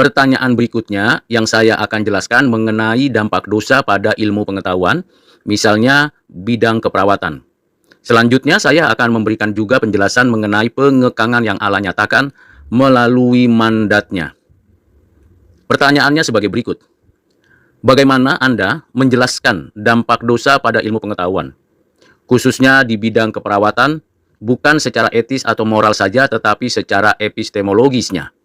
Pertanyaan berikutnya yang saya akan jelaskan mengenai dampak dosa pada ilmu pengetahuan, misalnya bidang keperawatan. Selanjutnya saya akan memberikan juga penjelasan mengenai pengekangan yang Allah nyatakan melalui mandatnya. Pertanyaannya sebagai berikut. Bagaimana Anda menjelaskan dampak dosa pada ilmu pengetahuan? Khususnya di bidang keperawatan, bukan secara etis atau moral saja, tetapi secara epistemologisnya.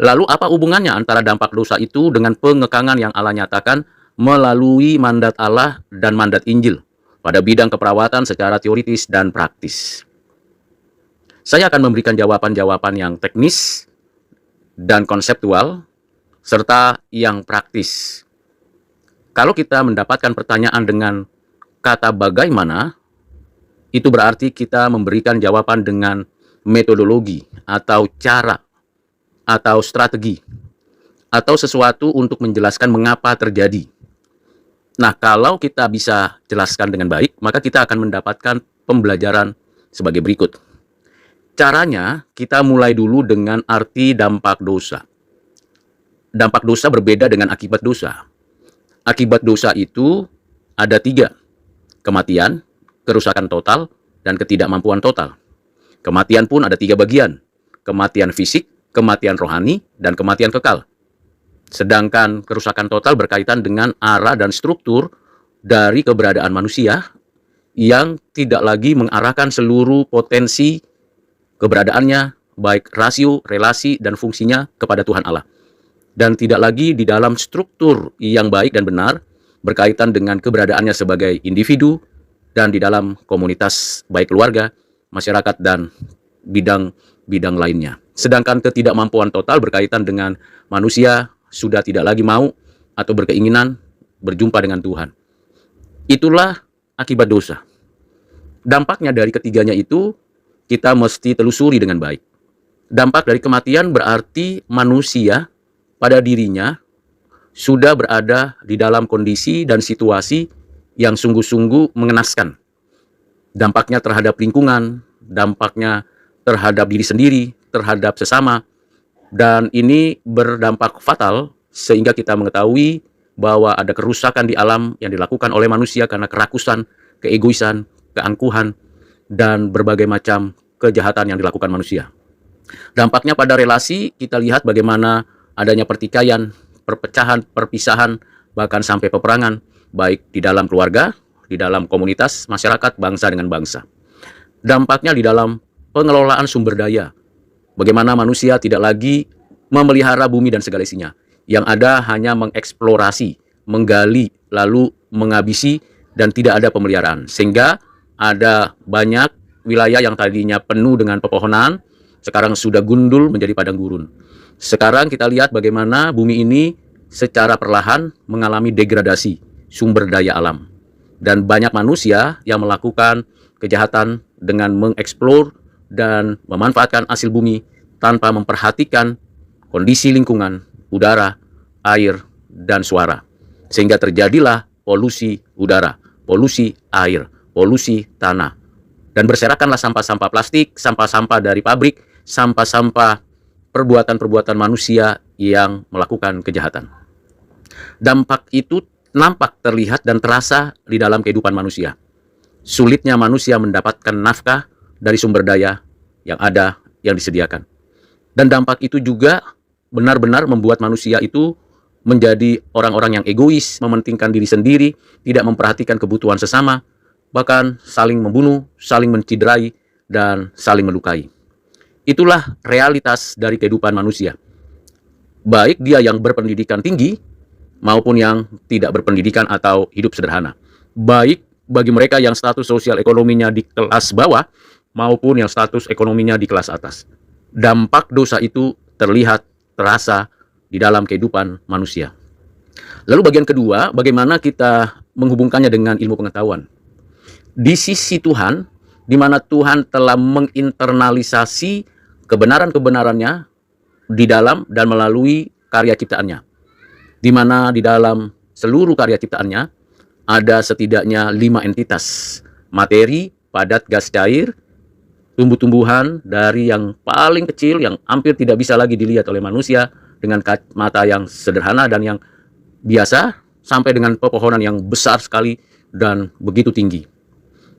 Lalu apa hubungannya antara dampak dosa itu dengan pengekangan yang Allah nyatakan melalui mandat Allah dan mandat Injil pada bidang keperawatan secara teoritis dan praktis? Saya akan memberikan jawaban-jawaban yang teknis dan konseptual, serta yang praktis. Kalau kita mendapatkan pertanyaan dengan kata bagaimana, itu berarti kita memberikan jawaban dengan metodologi atau cara atau strategi atau sesuatu untuk menjelaskan mengapa terjadi. Nah, kalau kita bisa jelaskan dengan baik, maka kita akan mendapatkan pembelajaran sebagai berikut. Caranya, kita mulai dulu dengan arti dampak dosa. Dampak dosa berbeda dengan akibat dosa. Akibat dosa itu ada 3. Kematian, kerusakan total, dan ketidakmampuan total. Kematian pun ada 3 bagian. Kematian fisik, kematian rohani, dan kematian kekal. Sedangkan kerusakan total berkaitan dengan arah dan struktur dari keberadaan manusia yang tidak lagi mengarahkan seluruh potensi keberadaannya, baik rasio, relasi, dan fungsinya kepada Tuhan Allah. Dan tidak lagi di dalam struktur yang baik dan benar berkaitan dengan keberadaannya sebagai individu dan di dalam komunitas, baik keluarga, masyarakat, dan bidang-bidang lainnya. Sedangkan ketidakmampuan total berkaitan dengan manusia sudah tidak lagi mau atau berkeinginan berjumpa dengan Tuhan. Itulah akibat dosa. Dampaknya dari ketiganya itu kita mesti telusuri dengan baik. Dampak dari kematian berarti manusia pada dirinya sudah berada di dalam kondisi dan situasi yang sungguh-sungguh mengenaskan. Dampaknya terhadap lingkungan, dampaknya terhadap diri sendiri, terhadap sesama, dan ini berdampak fatal sehingga kita mengetahui bahwa ada kerusakan di alam yang dilakukan oleh manusia karena kerakusan, keegoisan, keangkuhan, dan berbagai macam kejahatan yang dilakukan manusia. Dampaknya pada relasi, kita lihat bagaimana adanya pertikaian, perpecahan, perpisahan, bahkan sampai peperangan, baik di dalam keluarga, di dalam komunitas, masyarakat, bangsa dengan bangsa. Dampaknya di dalam pengelolaan sumber daya. Bagaimana manusia tidak lagi memelihara bumi dan segala isinya. Yang ada hanya mengeksplorasi, menggali, lalu menghabisi, dan tidak ada pemeliharaan. Sehingga ada banyak wilayah yang tadinya penuh dengan pepohonan, sekarang sudah gundul menjadi padang gurun. Sekarang kita lihat bagaimana bumi ini secara perlahan mengalami degradasi sumber daya alam. Dan banyak manusia yang melakukan kejahatan dengan mengeksplor dan memanfaatkan hasil bumi tanpa memperhatikan kondisi lingkungan, udara, air, dan suara. Sehingga terjadilah polusi udara, polusi air, polusi tanah. Dan berserakanlah sampah-sampah plastik, sampah-sampah dari pabrik, sampah-sampah perbuatan-perbuatan manusia yang melakukan kejahatan. Dampak itu nampak, terlihat, dan terasa di dalam kehidupan manusia. Sulitnya manusia mendapatkan nafkah dari sumber daya yang ada, yang disediakan. Dan dampak itu juga benar-benar membuat manusia itu menjadi orang-orang yang egois, mementingkan diri sendiri, tidak memperhatikan kebutuhan sesama, bahkan saling membunuh, saling menciderai, dan saling melukai. Itulah realitas dari kehidupan manusia. Baik dia yang berpendidikan tinggi, maupun yang tidak berpendidikan atau hidup sederhana. Baik bagi mereka yang status sosial ekonominya di kelas bawah, maupun yang status ekonominya di kelas atas. Dampak dosa itu terlihat, terasa di dalam kehidupan manusia. Lalu bagian kedua, bagaimana kita menghubungkannya dengan ilmu pengetahuan. Di sisi Tuhan, di mana Tuhan telah menginternalisasi kebenaran-kebenarannya di dalam dan melalui karya ciptaannya. Di mana di dalam seluruh karya ciptaannya ada setidaknya 5 entitas: materi, padat, gas, cair, tumbuh-tumbuhan dari yang paling kecil yang hampir tidak bisa lagi dilihat oleh manusia dengan mata yang sederhana dan yang biasa sampai dengan pepohonan yang besar sekali dan begitu tinggi.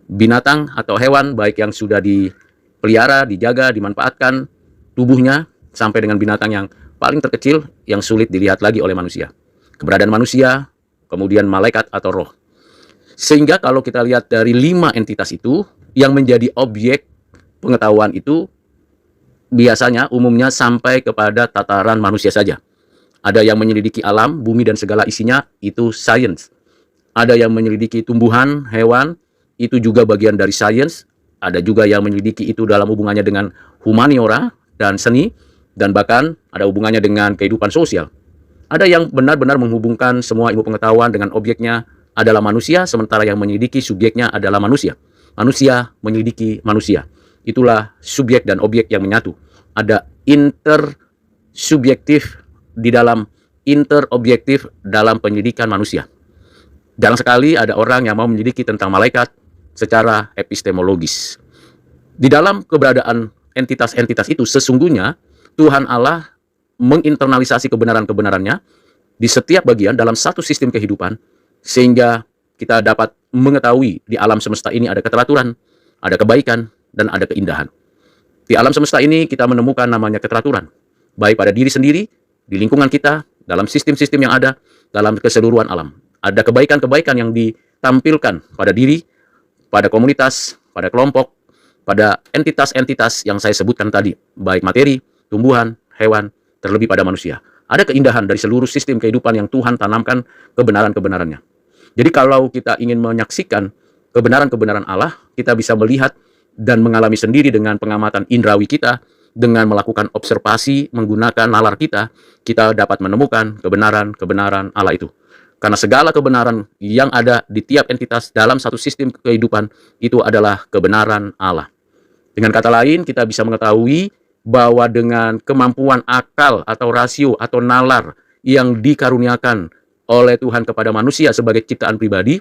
Binatang atau hewan baik yang sudah dipelihara, dijaga, dimanfaatkan tubuhnya sampai dengan binatang yang paling terkecil yang sulit dilihat lagi oleh manusia. Keberadaan manusia, kemudian malaikat atau roh. Sehingga kalau kita lihat dari 5 entitas itu, yang menjadi objek pengetahuan itu biasanya umumnya sampai kepada tataran manusia saja. Ada yang menyelidiki alam, bumi dan segala isinya, itu sains. Ada yang menyelidiki tumbuhan, hewan, itu juga bagian dari sains. Ada juga yang menyelidiki itu dalam hubungannya dengan humaniora dan seni, dan bahkan ada hubungannya dengan kehidupan sosial. Ada yang benar-benar menghubungkan semua ilmu pengetahuan dengan objeknya adalah manusia, sementara yang menyelidiki subjeknya adalah manusia. Manusia menyelidiki manusia. Itulah subjek dan objek yang menyatu. Ada intersubjektif di dalam interobjektif dalam penyelidikan manusia. Jarang sekali ada orang yang mau menyelidiki tentang malaikat secara epistemologis. Di dalam keberadaan entitas-entitas itu, sesungguhnya Tuhan Allah menginternalisasi kebenaran-kebenarannya di setiap bagian dalam satu sistem kehidupan, sehingga kita dapat mengetahui di alam semesta ini ada keteraturan, ada kebaikan, dan ada keindahan. Di alam semesta ini kita menemukan namanya keteraturan, baik pada diri sendiri, di lingkungan kita, dalam sistem-sistem yang ada, dalam keseluruhan alam. Ada kebaikan-kebaikan yang ditampilkan pada diri, pada komunitas, pada kelompok, pada entitas-entitas yang saya sebutkan tadi, baik materi, tumbuhan, hewan, terlebih pada manusia. Ada keindahan dari seluruh sistem kehidupan yang Tuhan tanamkan kebenaran-kebenarannya. Jadi kalau kita ingin menyaksikan kebenaran-kebenaran Allah, kita bisa melihat dan mengalami sendiri dengan pengamatan indrawi kita, dengan melakukan observasi menggunakan nalar kita dapat menemukan kebenaran-kebenaran Allah itu. Karena segala kebenaran yang ada di tiap entitas dalam satu sistem kehidupan itu adalah kebenaran Allah. Dengan kata lain, kita bisa mengetahui bahwa dengan kemampuan akal atau rasio atau nalar yang dikaruniakan oleh Tuhan kepada manusia sebagai ciptaan pribadi,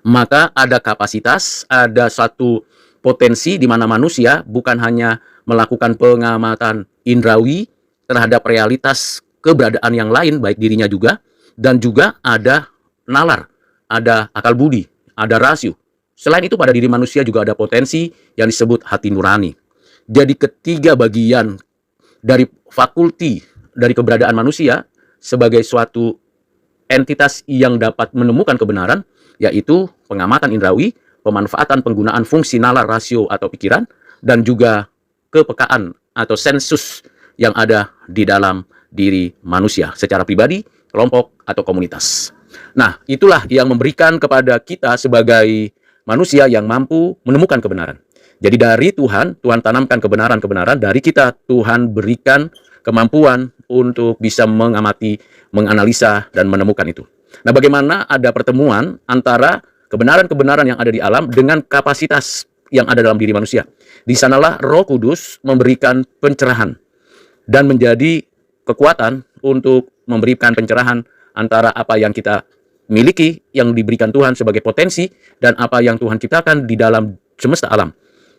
maka ada kapasitas, ada satu potensi di mana manusia bukan hanya melakukan pengamatan indrawi terhadap realitas keberadaan yang lain, baik dirinya juga, dan juga ada nalar, ada akal budi, ada rasio. Selain itu pada diri manusia juga ada potensi yang disebut hati nurani. Jadi ketiga bagian dari fakulti dari keberadaan manusia sebagai suatu entitas yang dapat menemukan kebenaran, yaitu pengamatan indrawi, pemanfaatan penggunaan fungsi nalar, rasio atau pikiran, dan juga kepekaan atau sensus yang ada di dalam diri manusia secara pribadi, kelompok, atau komunitas. Nah, itulah yang memberikan kepada kita sebagai manusia yang mampu menemukan kebenaran. Jadi dari Tuhan tanamkan kebenaran-kebenaran, dari kita Tuhan berikan kemampuan untuk bisa mengamati, menganalisa, dan menemukan itu. Nah, bagaimana ada pertemuan antara kebenaran-kebenaran yang ada di alam dengan kapasitas yang ada dalam diri manusia. Di sanalah Roh Kudus memberikan pencerahan dan menjadi kekuatan untuk memberikan pencerahan antara apa yang kita miliki, yang diberikan Tuhan sebagai potensi, dan apa yang Tuhan ciptakan di dalam semesta alam.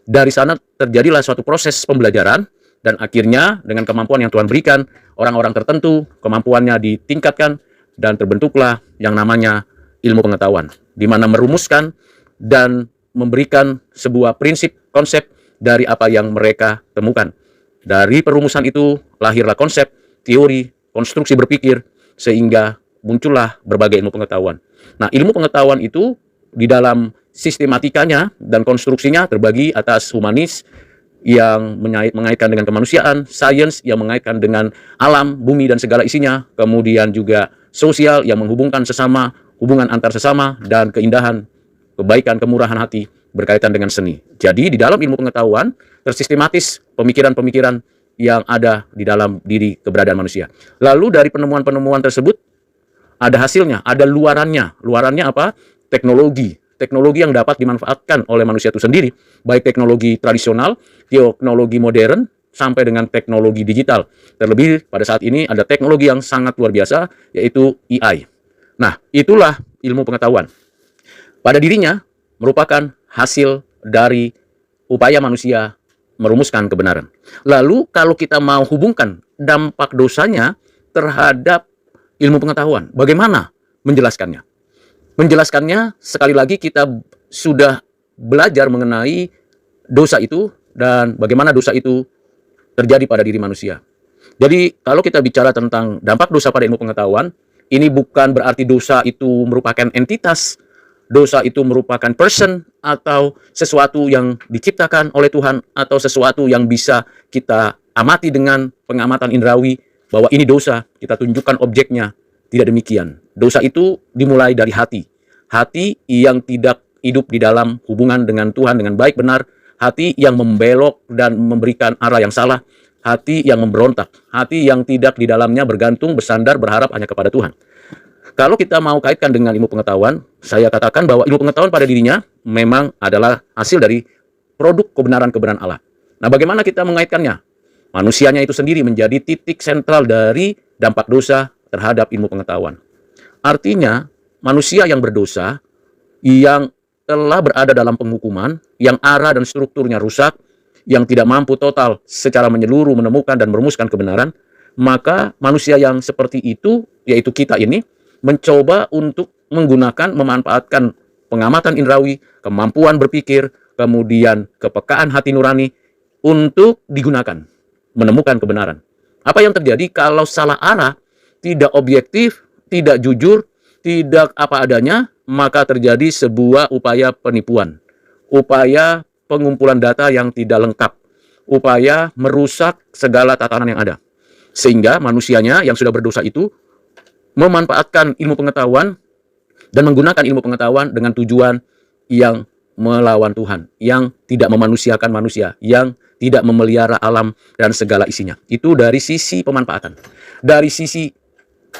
Dari sana terjadilah suatu proses pembelajaran, dan akhirnya dengan kemampuan yang Tuhan berikan, orang-orang tertentu kemampuannya ditingkatkan, dan terbentuklah yang namanya ilmu pengetahuan, di mana merumuskan dan memberikan sebuah prinsip, konsep dari apa yang mereka temukan. Dari perumusan itu lahirlah konsep, teori, konstruksi berpikir, sehingga muncullah berbagai ilmu pengetahuan. Nah, ilmu pengetahuan itu di dalam sistematikanya dan konstruksinya terbagi atas humanis yang mengaitkan dengan kemanusiaan, sains yang mengaitkan dengan alam, bumi dan segala isinya, kemudian juga sosial yang menghubungkan sesama, hubungan antar sesama, dan keindahan, kebaikan, kemurahan hati berkaitan dengan seni. Jadi di dalam ilmu pengetahuan tersistematis pemikiran-pemikiran yang ada di dalam diri keberadaan manusia. Lalu dari penemuan-penemuan tersebut ada hasilnya, ada luarannya. Luarannya apa? Teknologi. Teknologi yang dapat dimanfaatkan oleh manusia itu sendiri, baik teknologi tradisional, teknologi modern, sampai dengan teknologi digital. Terlebih pada saat ini ada teknologi yang sangat luar biasa, yaitu AI. Nah, itulah ilmu pengetahuan. Pada dirinya merupakan hasil dari upaya manusia merumuskan kebenaran. Lalu kalau kita mau hubungkan dampak dosanya terhadap ilmu pengetahuan, bagaimana menjelaskannya? Menjelaskannya, sekali lagi kita sudah belajar mengenai dosa itu dan bagaimana dosa itu terjadi pada diri manusia. Jadi kalau kita bicara tentang dampak dosa pada ilmu pengetahuan, ini bukan berarti dosa itu merupakan entitas, dosa itu merupakan person, atau sesuatu yang diciptakan oleh Tuhan, atau sesuatu yang bisa kita amati dengan pengamatan indrawi, bahwa ini dosa, kita tunjukkan objeknya. Tidak demikian. Dosa itu dimulai dari hati. Hati yang tidak hidup di dalam hubungan dengan Tuhan dengan baik benar, hati yang membelok dan memberikan arah yang salah, hati yang memberontak, hati yang tidak di dalamnya bergantung, bersandar, berharap hanya kepada Tuhan. Kalau kita mau kaitkan dengan ilmu pengetahuan, saya katakan bahwa ilmu pengetahuan pada dirinya memang adalah hasil dari produk kebenaran-kebenaran Allah. Nah, bagaimana kita mengaitkannya? Manusianya itu sendiri menjadi titik sentral dari dampak dosa terhadap ilmu pengetahuan. Artinya, manusia yang berdosa, yang telah berada dalam penghukuman, yang arah dan strukturnya rusak, yang tidak mampu total secara menyeluruh menemukan dan merumuskan kebenaran, maka manusia yang seperti itu, yaitu kita ini, mencoba untuk menggunakan, memanfaatkan pengamatan indrawi, kemampuan berpikir, kemudian kepekaan hati nurani untuk digunakan, menemukan kebenaran. Apa yang terjadi kalau salah arah, tidak objektif, tidak jujur, tidak apa adanya, maka terjadi sebuah upaya penipuan, upaya pengumpulan data yang tidak lengkap, upaya merusak segala tatanan yang ada. Sehingga manusianya yang sudah berdosa itu memanfaatkan ilmu pengetahuan dan menggunakan ilmu pengetahuan dengan tujuan yang melawan Tuhan, yang tidak memanusiakan manusia, yang tidak memelihara alam dan segala isinya. Itu dari sisi pemanfaatan. Dari sisi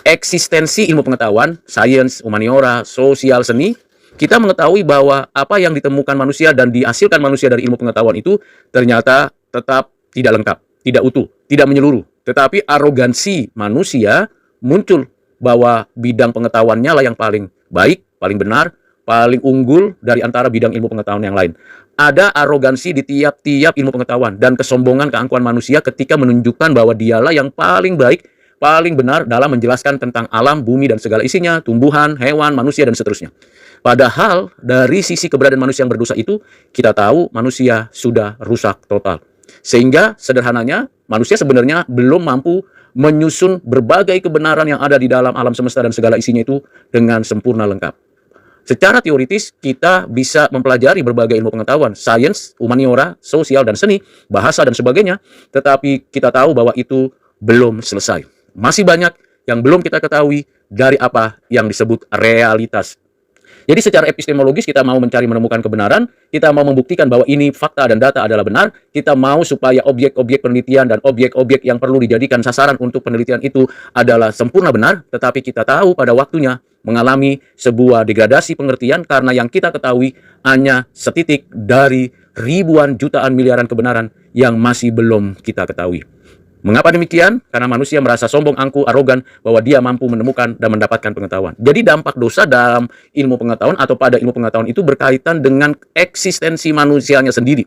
eksistensi ilmu pengetahuan, sains, humaniora, sosial, seni, kita mengetahui bahwa apa yang ditemukan manusia dan dihasilkan manusia dari ilmu pengetahuan itu ternyata tetap tidak lengkap, tidak utuh, tidak menyeluruh. Tetapi arogansi manusia muncul bahwa bidang pengetahuannya lah yang paling baik, paling benar, paling unggul dari antara bidang ilmu pengetahuan yang lain. Ada arogansi di tiap-tiap ilmu pengetahuan dan kesombongan keangkuhan manusia ketika menunjukkan bahwa dialah yang paling baik, paling benar dalam menjelaskan tentang alam, bumi, dan segala isinya, tumbuhan, hewan, manusia, dan seterusnya. Padahal dari sisi keberadaan manusia yang berdosa itu, kita tahu manusia sudah rusak total. Sehingga sederhananya, manusia sebenarnya belum mampu menyusun berbagai kebenaran yang ada di dalam alam semesta dan segala isinya itu dengan sempurna lengkap. Secara teoritis, kita bisa mempelajari berbagai ilmu pengetahuan, sains, humaniora, sosial, dan seni, bahasa, dan sebagainya, tetapi kita tahu bahwa itu belum selesai. Masih banyak yang belum kita ketahui dari apa yang disebut realitas. Jadi secara epistemologis kita mau mencari menemukan kebenaran, kita mau membuktikan bahwa ini fakta dan data adalah benar, kita mau supaya objek-objek penelitian dan objek-objek yang perlu dijadikan sasaran untuk penelitian itu adalah sempurna benar, tetapi kita tahu pada waktunya mengalami sebuah degradasi pengertian karena yang kita ketahui hanya setitik dari ribuan jutaan miliaran kebenaran yang masih belum kita ketahui. Mengapa demikian? Karena manusia merasa sombong, angkuh, arogan bahwa dia mampu menemukan dan mendapatkan pengetahuan. Jadi dampak dosa dalam ilmu pengetahuan atau pada ilmu pengetahuan itu berkaitan dengan eksistensi manusianya sendiri.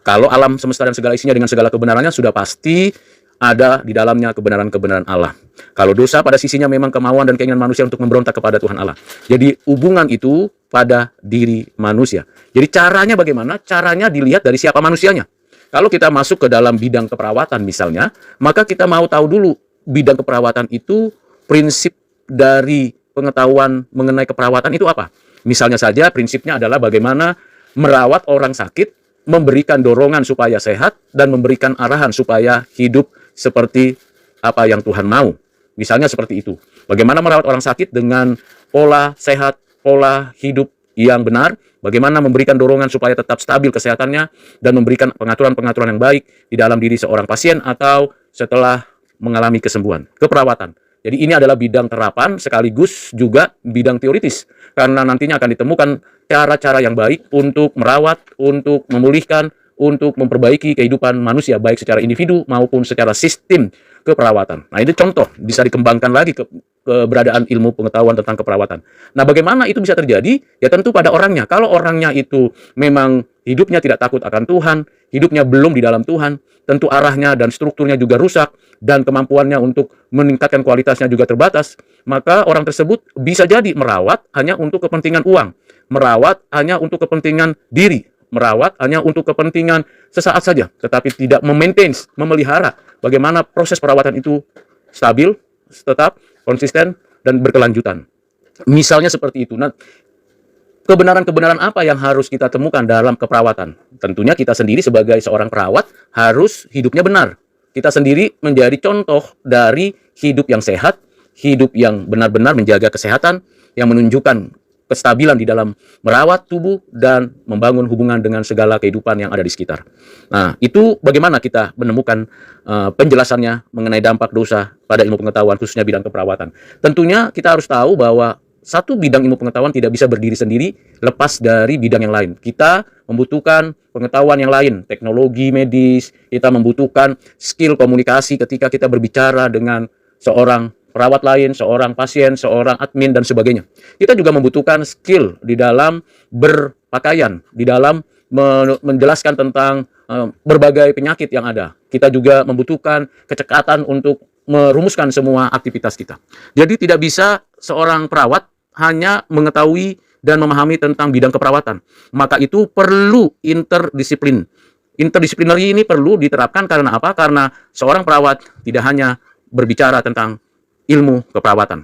Kalau alam semesta dan segala isinya dengan segala kebenarannya sudah pasti ada di dalamnya kebenaran-kebenaran Allah. Kalau dosa pada sisinya memang kemauan dan keinginan manusia untuk memberontak kepada Tuhan Allah. Jadi hubungan itu pada diri manusia. Jadi caranya bagaimana? Caranya dilihat dari siapa manusianya. Kalau kita masuk ke dalam bidang keperawatan misalnya, maka kita mau tahu dulu bidang keperawatan itu, prinsip dari pengetahuan mengenai keperawatan itu apa. Misalnya saja prinsipnya adalah bagaimana merawat orang sakit, memberikan dorongan supaya sehat, dan memberikan arahan supaya hidup seperti apa yang Tuhan mau. Misalnya seperti itu. Bagaimana merawat orang sakit dengan pola sehat, pola hidup yang benar, bagaimana memberikan dorongan supaya tetap stabil kesehatannya, dan memberikan pengaturan-pengaturan yang baik di dalam diri seorang pasien atau setelah mengalami kesembuhan. Keperawatan. Jadi ini adalah bidang terapan sekaligus juga bidang teoritis. Karena nantinya akan ditemukan cara-cara yang baik untuk merawat, untuk memulihkan, untuk memperbaiki kehidupan manusia, baik secara individu maupun secara sistem keperawatan. Nah, itu contoh, bisa dikembangkan lagi keberadaan ilmu pengetahuan tentang keperawatan. Nah, bagaimana itu bisa terjadi? Ya tentu pada orangnya. Kalau orangnya itu memang hidupnya tidak takut akan Tuhan, hidupnya belum di dalam Tuhan, tentu arahnya dan strukturnya juga rusak, dan kemampuannya untuk meningkatkan kualitasnya juga terbatas, maka orang tersebut bisa jadi merawat hanya untuk kepentingan uang, merawat hanya untuk kepentingan diri, merawat hanya untuk kepentingan sesaat saja, tetapi tidak memaintain, memelihara bagaimana proses perawatan itu stabil, tetap, konsisten, dan berkelanjutan. Misalnya seperti itu. Nah, kebenaran-kebenaran apa yang harus kita temukan dalam keperawatan? Tentunya kita sendiri sebagai seorang perawat harus hidupnya benar. Kita sendiri menjadi contoh dari hidup yang sehat, hidup yang benar-benar menjaga kesehatan, yang menunjukkan kestabilan di dalam merawat tubuh dan membangun hubungan dengan segala kehidupan yang ada di sekitar. Nah, itu bagaimana kita menemukan penjelasannya mengenai dampak dosa pada ilmu pengetahuan, khususnya bidang keperawatan. Tentunya kita harus tahu bahwa satu bidang ilmu pengetahuan tidak bisa berdiri sendiri lepas dari bidang yang lain. Kita membutuhkan pengetahuan yang lain, teknologi medis, kita membutuhkan skill komunikasi ketika kita berbicara dengan seorang perawat lain, seorang pasien, seorang admin, dan sebagainya. Kita juga membutuhkan skill di dalam berpakaian, di dalam menjelaskan tentang berbagai penyakit yang ada. Kita juga membutuhkan kecekatan untuk merumuskan semua aktivitas kita. Jadi tidak bisa seorang perawat hanya mengetahui dan memahami tentang bidang keperawatan. Maka itu perlu interdisiplin. Interdisiplinary ini perlu diterapkan karena apa? Karena seorang perawat tidak hanya berbicara tentang ilmu keperawatan.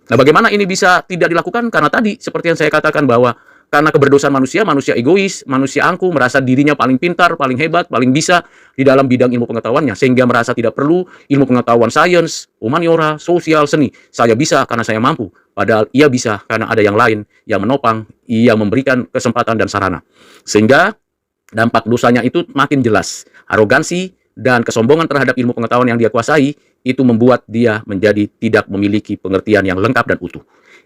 Nah, bagaimana ini bisa tidak dilakukan? Karena tadi, seperti yang saya katakan bahwa karena keberdosaan manusia, manusia egois, manusia angkuh, merasa dirinya paling pintar, paling hebat, paling bisa di dalam bidang ilmu pengetahuannya, sehingga merasa tidak perlu ilmu pengetahuan sains, humaniora, sosial, seni. Saya bisa karena saya mampu. Padahal ia bisa karena ada yang lain yang menopang, yang memberikan kesempatan dan sarana. Sehingga dampak dosanya itu makin jelas. Arogansi dan kesombongan terhadap ilmu pengetahuan yang dia kuasai, itu membuat dia menjadi tidak memiliki pengertian yang lengkap dan utuh.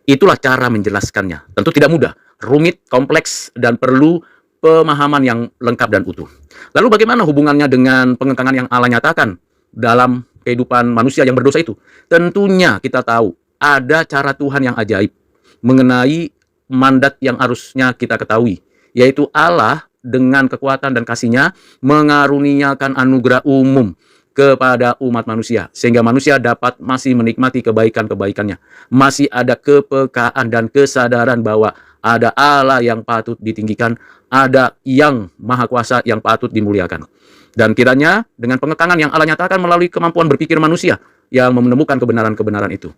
Itulah cara menjelaskannya. Tentu tidak mudah, rumit, kompleks, dan perlu pemahaman yang lengkap dan utuh. Lalu bagaimana hubungannya dengan pengekangan yang Allah nyatakan dalam kehidupan manusia yang berdosa itu? Tentunya kita tahu ada cara Tuhan yang ajaib mengenai mandat yang harusnya kita ketahui, yaitu Allah dengan kekuatan dan kasih-Nya mengaruniakan anugerah umum kepada umat manusia, sehingga manusia dapat masih menikmati kebaikan-kebaikannya. Masih ada kepekaan dan kesadaran bahwa ada Allah yang patut ditinggikan, ada yang maha kuasa yang patut dimuliakan. Dan kiranya dengan pengekangan yang Allah nyatakan melalui kemampuan berpikir manusia yang menemukan kebenaran-kebenaran itu.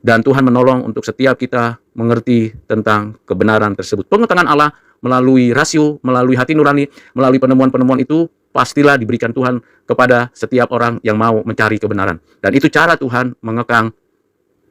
Dan Tuhan menolong untuk setiap kita mengerti tentang kebenaran tersebut. Pengekangan Allah melalui rasio, melalui hati nurani, melalui penemuan-penemuan itu, pastilah diberikan Tuhan kepada setiap orang yang mau mencari kebenaran. Dan itu cara Tuhan mengekang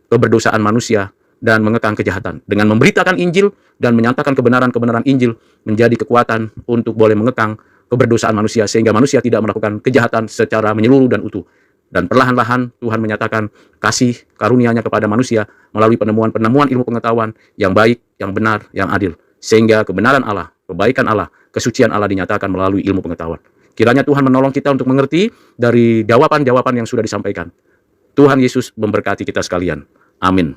keberdosaan manusia dan mengekang kejahatan. Dengan memberitakan Injil dan menyatakan kebenaran-kebenaran Injil menjadi kekuatan untuk boleh mengekang keberdosaan manusia, sehingga manusia tidak melakukan kejahatan secara menyeluruh dan utuh. Dan perlahan-lahan Tuhan menyatakan kasih karunia-Nya kepada manusia melalui penemuan-penemuan ilmu pengetahuan yang baik, yang benar, yang adil. Sehingga kebenaran Allah, kebaikan Allah, kesucian Allah dinyatakan melalui ilmu pengetahuan. Kiranya Tuhan menolong kita untuk mengerti dari jawaban-jawaban yang sudah disampaikan. Tuhan Yesus memberkati kita sekalian. Amin.